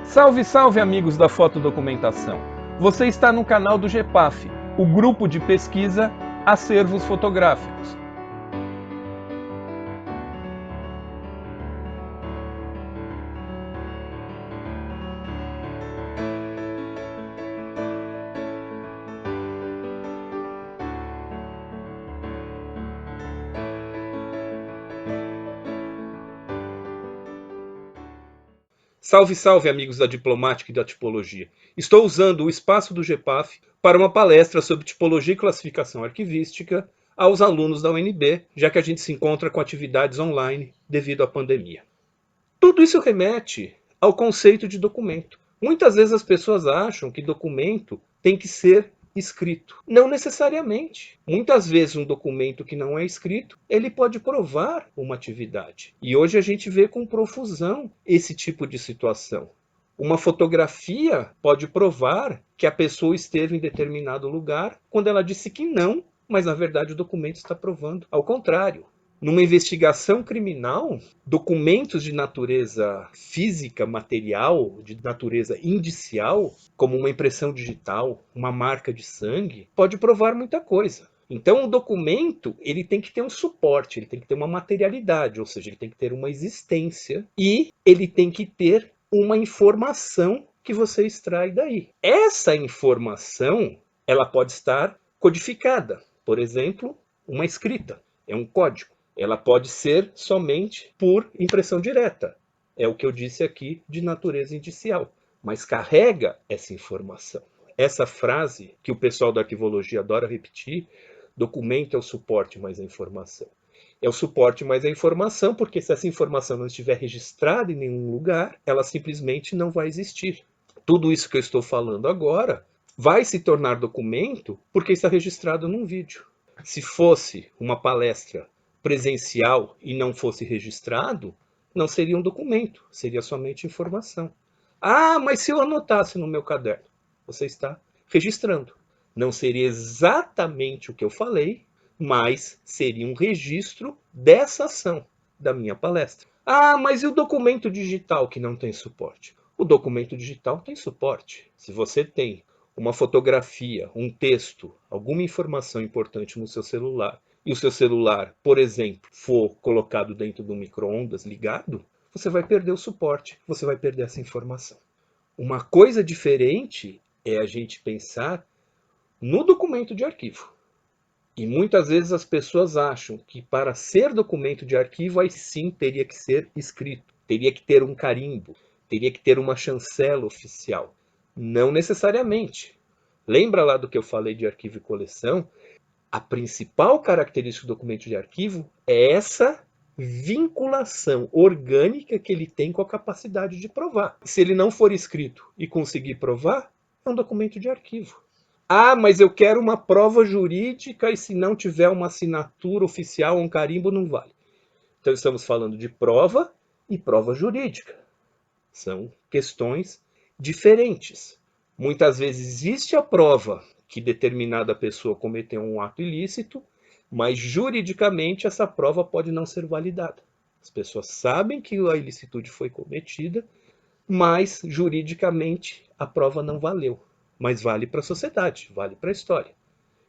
Salve, salve, amigos da fotodocumentação! Você está no canal do GEPAF, o grupo de pesquisa Acervos Fotográficos. Salve, salve, amigos da Diplomática e da Tipologia. Estou usando o espaço do GEPAF para uma palestra sobre tipologia e classificação arquivística aos alunos da UNB, já que a gente se encontra com atividades online devido à pandemia. Tudo isso remete ao conceito de documento. Muitas vezes as pessoas acham que documento tem que ser escrito. Não necessariamente. Muitas vezes um documento que não é escrito, ele pode provar uma atividade. E hoje a gente vê com profusão esse tipo de situação. Uma fotografia pode provar que a pessoa esteve em determinado lugar quando ela disse que não, mas na verdade o documento está provando ao contrário. Numa investigação criminal, documentos de natureza física, material, de natureza indicial, como uma impressão digital, uma marca de sangue, pode provar muita coisa. Então, o documento ele tem que ter um suporte, ele tem que ter uma materialidade, ou seja, ele tem que ter uma existência e ele tem que ter uma informação que você extrai daí. Essa informação, ela pode estar codificada, por exemplo, uma escrita, é um código. Ela pode ser somente por impressão direta. É o que eu disse aqui de natureza indicial. Mas carrega essa informação. Essa frase que o pessoal da arquivologia adora repetir, documento é o suporte mais a informação. É o suporte mais a informação, porque se essa informação não estiver registrada em nenhum lugar, ela simplesmente não vai existir. Tudo isso que eu estou falando agora vai se tornar documento porque está registrado num vídeo. Se fosse uma palestra presencial e não fosse registrado, não seria um documento, seria somente informação. Ah, mas se eu anotasse no meu caderno, você está registrando. Não seria exatamente o que eu falei, mas seria um registro dessa ação da minha palestra. Ah, mas e o documento digital que não tem suporte? O documento digital tem suporte. Se você tem uma fotografia, um texto, alguma informação importante no seu celular, e o seu celular, por exemplo, for colocado dentro do micro-ondas ligado, você vai perder o suporte, você vai perder essa informação. Uma coisa diferente é a gente pensar no documento de arquivo. E muitas vezes as pessoas acham que para ser documento de arquivo, aí sim teria que ser escrito, teria que ter um carimbo, teria que ter uma chancela oficial. Não necessariamente. Lembra lá do que eu falei de arquivo e coleção? A principal característica do documento de arquivo é essa vinculação orgânica que ele tem com a capacidade de provar. Se ele não for escrito e conseguir provar, é um documento de arquivo. Ah, mas eu quero uma prova jurídica e se não tiver uma assinatura oficial, um carimbo, não vale. Então estamos falando de prova e prova jurídica. São questões diferentes. Muitas vezes existe a prova que determinada pessoa cometeu um ato ilícito, mas juridicamente essa prova pode não ser validada. As pessoas sabem que a ilicitude foi cometida, mas juridicamente a prova não valeu. Mas vale para a sociedade, vale para a história.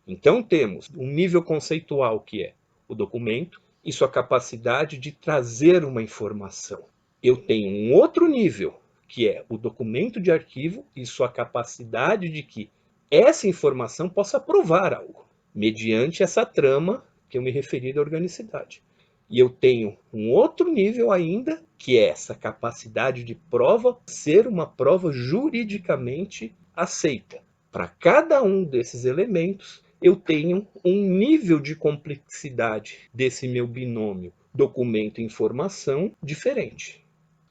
Então temos um nível conceitual que é o documento e sua capacidade de trazer uma informação. Eu tenho um outro nível, que é o documento de arquivo e sua capacidade de que essa informação possa provar algo, mediante essa trama que eu me referi da organicidade. E eu tenho um outro nível ainda, que é essa capacidade de prova ser uma prova juridicamente aceita. Para cada um desses elementos, eu tenho um nível de complexidade desse meu binômio documento e informação diferente.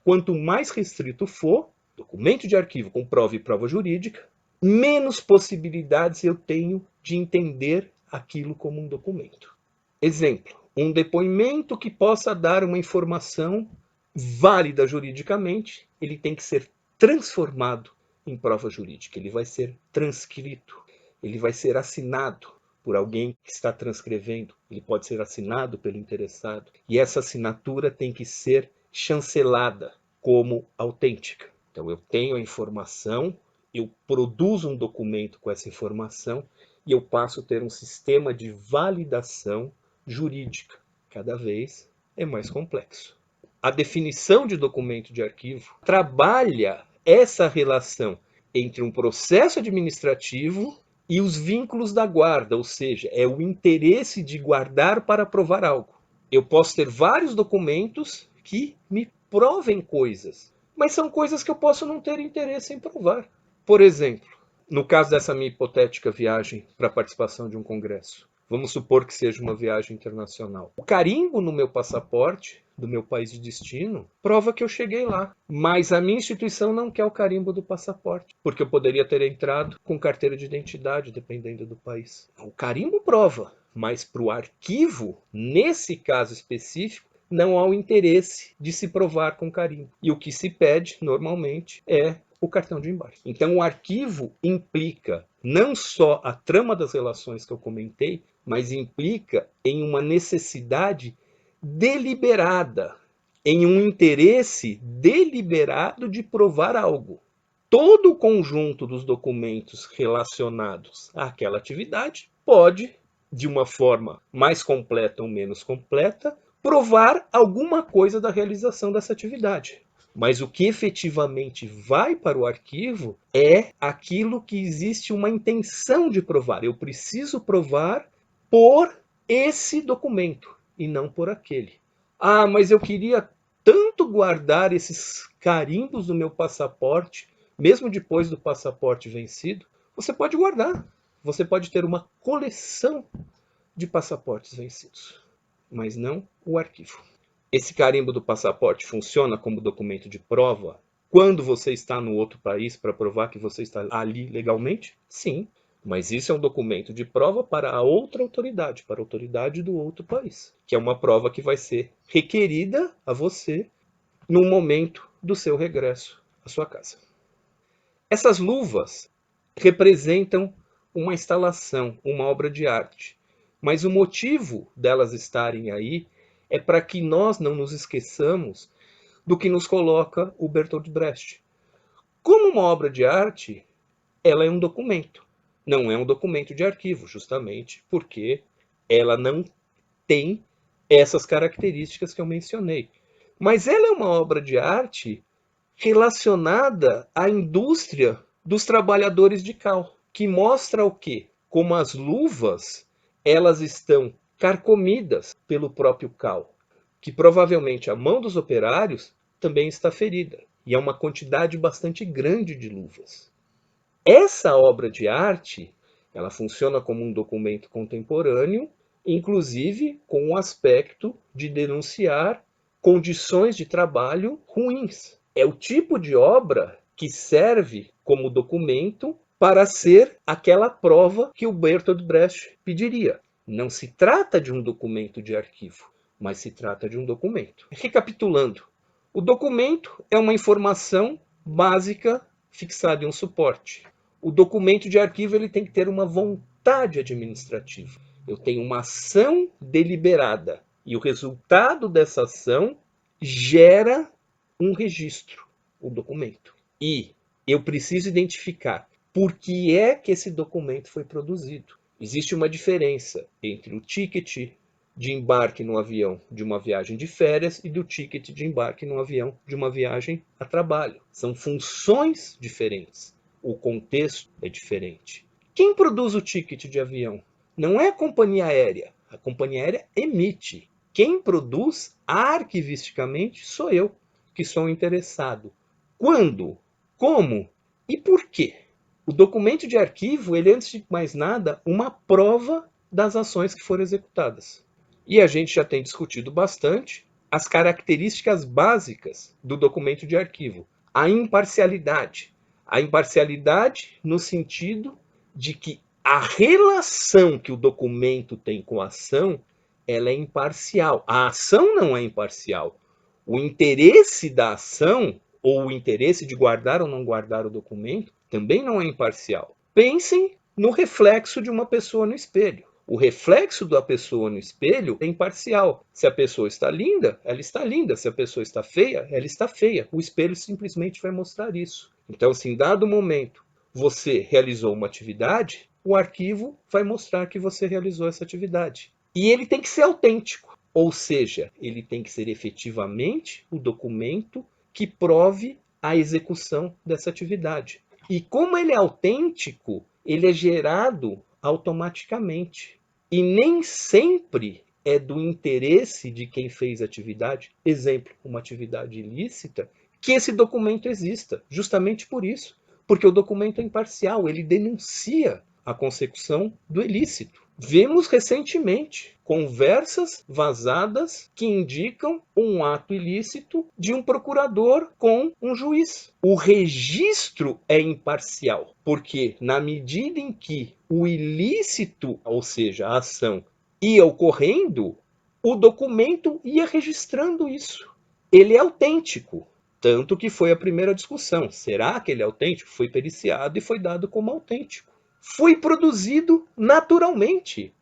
Quanto mais restrito for, documento de arquivo com prova e prova jurídica, menos possibilidades eu tenho de entender aquilo como um documento. Exemplo, um depoimento que possa dar uma informação válida juridicamente, ele tem que ser transformado em prova jurídica, ele vai ser transcrito, ele vai ser assinado por alguém que está transcrevendo, ele pode ser assinado pelo interessado, e essa assinatura tem que ser chancelada como autêntica. Então eu tenho a informação, eu produzo um documento com essa informação e eu passo a ter um sistema de validação jurídica. Cada vez é mais complexo. A definição de documento de arquivo trabalha essa relação entre um processo administrativo e os vínculos da guarda, ou seja, é o interesse de guardar para provar algo. Eu posso ter vários documentos que me provem coisas, mas são coisas que eu posso não ter interesse em provar. Por exemplo, no caso dessa minha hipotética viagem para a participação de um congresso, vamos supor que seja uma viagem internacional. O carimbo no meu passaporte, do meu país de destino, prova que eu cheguei lá. Mas a minha instituição não quer o carimbo do passaporte, porque eu poderia ter entrado com carteira de identidade, dependendo do país. O carimbo prova, mas para o arquivo, nesse caso específico, não há o interesse de se provar com carimbo. E o que se pede, normalmente, é o cartão de embarque. Então, o arquivo implica não só a trama das relações que eu comentei, mas implica em uma necessidade deliberada, em um interesse deliberado de provar algo. Todo o conjunto dos documentos relacionados àquela atividade pode, de uma forma mais completa ou menos completa, provar alguma coisa da realização dessa atividade. Mas o que efetivamente vai para o arquivo é aquilo que existe uma intenção de provar. Eu preciso provar por esse documento e não por aquele. Ah, mas eu queria tanto guardar esses carimbos do meu passaporte, mesmo depois do passaporte vencido. Você pode guardar. Você pode ter uma coleção de passaportes vencidos, mas não o arquivo. Esse carimbo do passaporte funciona como documento de prova quando você está no outro país para provar que você está ali legalmente? Sim, mas isso é um documento de prova para a outra autoridade, para a autoridade do outro país, que é uma prova que vai ser requerida a você no momento do seu regresso à sua casa. Essas luvas representam uma instalação, uma obra de arte, mas o motivo delas estarem aí é para que nós não nos esqueçamos do que nos coloca o Bertolt Brecht. Como uma obra de arte, ela é um documento. Não é um documento de arquivo, justamente porque ela não tem essas características que eu mencionei. Mas ela é uma obra de arte relacionada à indústria dos trabalhadores de cal, que mostra o quê? Como as luvas, elas estão carcomidas pelo próprio cal, que provavelmente a mão dos operários também está ferida, e é uma quantidade bastante grande de luvas. Essa obra de arte, ela funciona como um documento contemporâneo, inclusive com o aspecto de denunciar condições de trabalho ruins. É o tipo de obra que serve como documento para ser aquela prova que o Bertolt Brecht pediria. Não se trata de um documento de arquivo, mas se trata de um documento. Recapitulando, o documento é uma informação básica fixada em um suporte. O documento de arquivo ele tem que ter uma vontade administrativa. Eu tenho uma ação deliberada e o resultado dessa ação gera um registro, o documento. E eu preciso identificar por que é que esse documento foi produzido. Existe uma diferença entre o ticket de embarque no avião de uma viagem de férias e do ticket de embarque no avião de uma viagem a trabalho. São funções diferentes. O contexto é diferente. Quem produz o ticket de avião? Não é a companhia aérea. A companhia aérea emite. Quem produz arquivisticamente sou eu, que sou interessado. Quando? Como? E por quê? O documento de arquivo, ele é, antes de mais nada, uma prova das ações que foram executadas. E a gente já tem discutido bastante as características básicas do documento de arquivo. A imparcialidade. A imparcialidade no sentido de que a relação que o documento tem com a ação, ela é imparcial. A ação não é imparcial. O interesse da ação, ou o interesse de guardar ou não guardar o documento, também não é imparcial. Pensem no reflexo de uma pessoa no espelho. O reflexo da pessoa no espelho é imparcial. Se a pessoa está linda, ela está linda. Se a pessoa está feia, ela está feia. O espelho simplesmente vai mostrar isso. Então, se em dado momento você realizou uma atividade, o arquivo vai mostrar que você realizou essa atividade. E ele tem que ser autêntico. Ou seja, ele tem que ser efetivamente o documento que prove a execução dessa atividade. E como ele é autêntico, ele é gerado automaticamente. E nem sempre é do interesse de quem fez a atividade, exemplo, uma atividade ilícita, que esse documento exista. Justamente por isso. Porque o documento é imparcial, ele denuncia a consecução do ilícito. Vemos recentemente conversas vazadas que indicam um ato ilícito de um procurador com um juiz. O registro é imparcial, porque na medida em que o ilícito, ou seja, a ação, ia ocorrendo, o documento ia registrando isso. Ele é autêntico. Tanto que foi a primeira discussão. Será que ele é autêntico? Foi periciado e foi dado como autêntico. Foi produzido naturalmente,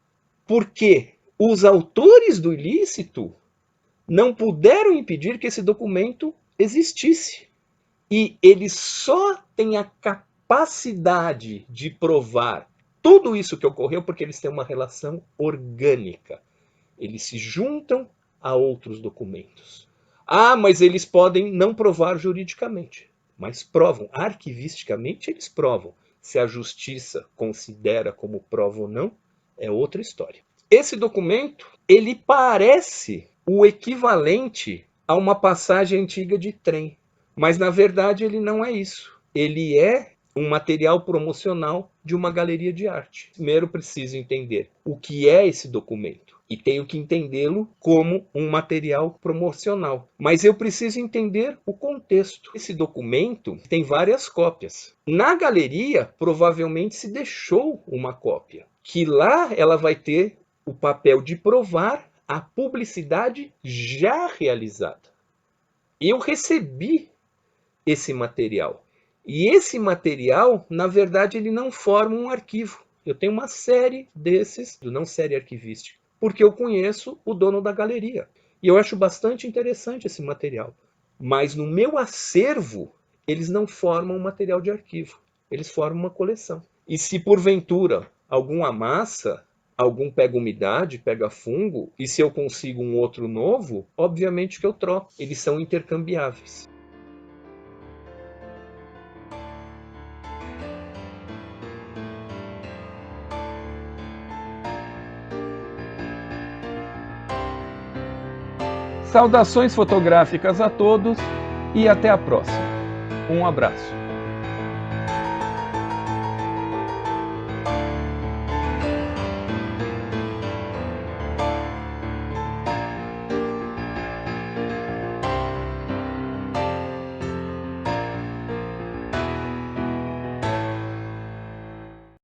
porque os autores do ilícito não puderam impedir que esse documento existisse. E eles só têm a capacidade de provar tudo isso que ocorreu porque eles têm uma relação orgânica. Eles se juntam a outros documentos. Ah, mas eles podem não provar juridicamente, mas provam. Arquivisticamente, eles provam. Se a justiça considera como prova ou não, é outra história. Esse documento, ele parece o equivalente a uma passagem antiga de trem, mas na verdade ele não é isso. Ele é um material promocional de uma galeria de arte. Primeiro preciso entender o que é esse documento e tenho que entendê-lo como um material promocional. Mas eu preciso entender o contexto. Esse documento tem várias cópias. Na galeria, provavelmente se deixou uma cópia, que lá ela vai ter o papel de provar a publicidade já realizada. Eu recebi esse material. E esse material, na verdade, ele não forma um arquivo. Eu tenho uma série desses, não série arquivística, porque eu conheço o dono da galeria. E eu acho bastante interessante esse material. Mas no meu acervo, eles não formam um material de arquivo. Eles formam uma coleção. E se porventura algum amassa, algum pega umidade, pega fungo, e se eu consigo um outro novo, obviamente que eu troco. Eles são intercambiáveis. Saudações fotográficas a todos e até a próxima. Um abraço.